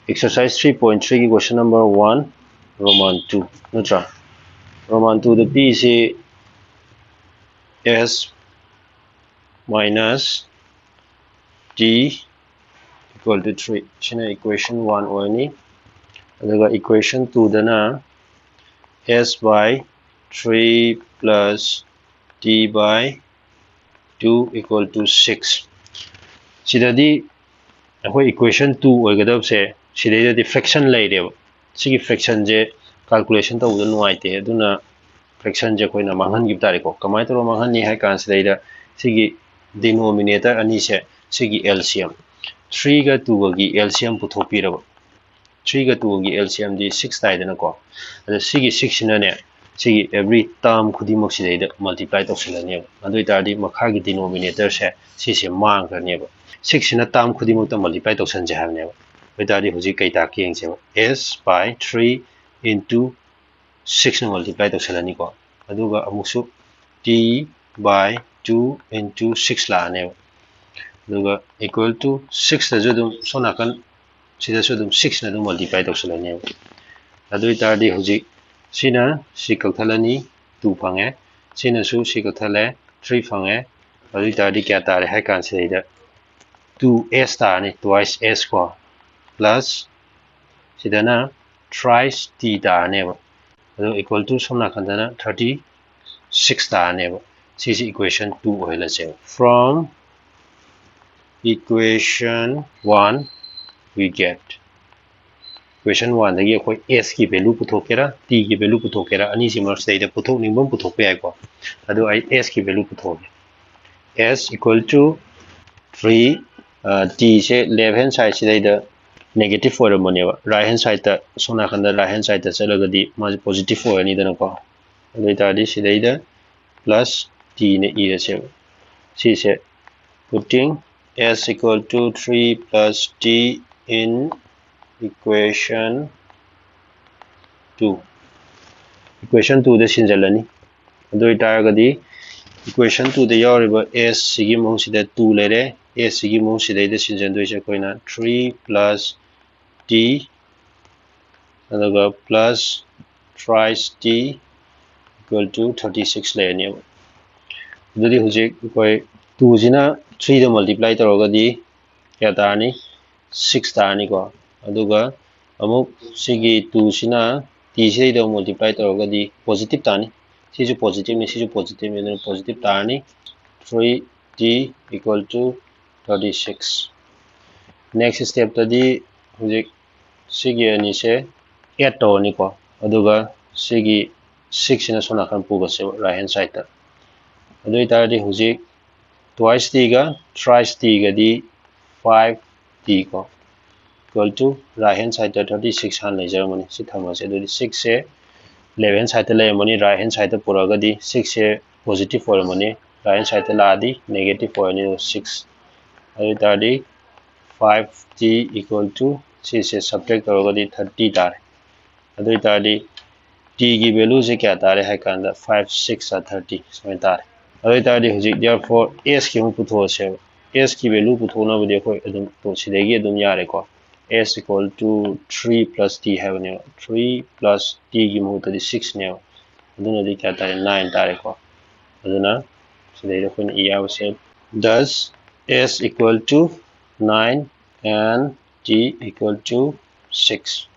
Exercise 3.3 की question number 1 Roman 2 नत्रा Roman 2 the P is S minus D equal to 3 shina equation 1 oini adaga equation 2 dana S by 3 plus D by 2 equal to 6 sidadi अखोई equation 2 ओइगदबसे सिदैदि fraction लैरेब सिगी fraction जे calculation तौबद नुआइते अदुना fraction जे Koyna मांगहन Gibb तारेको कमाय तरो मांगहन नि हाय कान सिदैदा सिगी denominator अनि से सिगी LCM 3 गा 2 गी LCM पुथोपिरब 3 गा 2 गी LCM दि 6 ताइदनको अद सिगी 6 सिनाने सिगी every term खुदिमक सिदैदा multiply तौसिलनेब अदुइ तारदि मखागी denominator से सिसे मांगखरनेब 6 सिना term खुदिमक multiply तौसनजे हाबनेब बेतादि हुजि कई ताकि यंगसेब S by 3 into 6 na multiply तौसलनी को अदुगा अमुसु D by 2 into 6 लानेब अदुगा equal to 6 ता जदुम सोनाकन सिदा सदुम 6 ना दुम multiply तौसलनेब अदुइ तारदि हुजि सिना सि कथलनी 2 फंगे सिना सु सि कथले 3 फंगे अदुइ तारदि क्या तारे है कान सिदा 2s ताने twice s को plus sidana thrice t तानेब अदु equal to somna खंदना 36 तानेब सिसी equation 2 ओइलसे from equation 1 we get equation 1 दगी अखोय s की value पुथोकेरा t की value पुथोकेरा अनि सि मर्स दैदा पुथोक निंबम पुथोक याको अदु आई s की value पुथोके s equal to 3 t से left hand side सिदैदा negative for money right hand side ta sona khanda right hand side ta chalagadi ma positive for ani dana ko later this sidaida plus t ne e se si se putting s equal to 3 plus t in equation 2 equation 2 de sinjalani adoi taragadi equation 2 de yoriba s sigi mo sida 2 lere s sigi mo sida de sinjandoi se koina 3 plus t and plus thrice t equal to 36 लेने ददी हुजे कोई 2 जिना 3 the multiply तरोगदी क्या तानी 6 तानी को अदुगा अमुक सिगी 2 सिना t से the multiply तरोगदी positive तानी सिजु पॉजिटिव ने सिजु पॉजिटिव ने पॉजिटिव तानी 3t equal to 36 next step तदी हुजे सिगी अनि से 8 तो नि को अदुगा सिगी 6 ना सोना खन पुगा से राइट हैंड साइड ता अदुइ तारदि हुजि twice t गा thrice t गा दी 5t को equal to right hand side ता 36 हान ले जाय मनि सि थमा से अदुइ 6 से लेफ्ट हैंड साइड ता ले मनि राइट हैंड साइड ता पुरा गा दी 6 से पॉजिटिव फॉर मनि राइट हैंड साइड ता ला दी नेगेटिव फॉर नि 6 अदुइ तारदि 5t equal to से subtract करोगे 30 तारे अदुइ तारदि t की वैल्यू से क्या तारे है कांदा 5 6 30 इसमें तारे अदुइ तारदि हुजिक therefore s की पुथो से s की वैल्यू पुथोना बदे कोई अदुम तो सिदेगी अदुम यारे को s equal to 3 plus t है बने 3 plus t की मुहत दी 6 ने अदुना दी क्या तारे 9 तारे को अदुना सिदेगी कोई इया से thus s equal to 9 and t equal to 6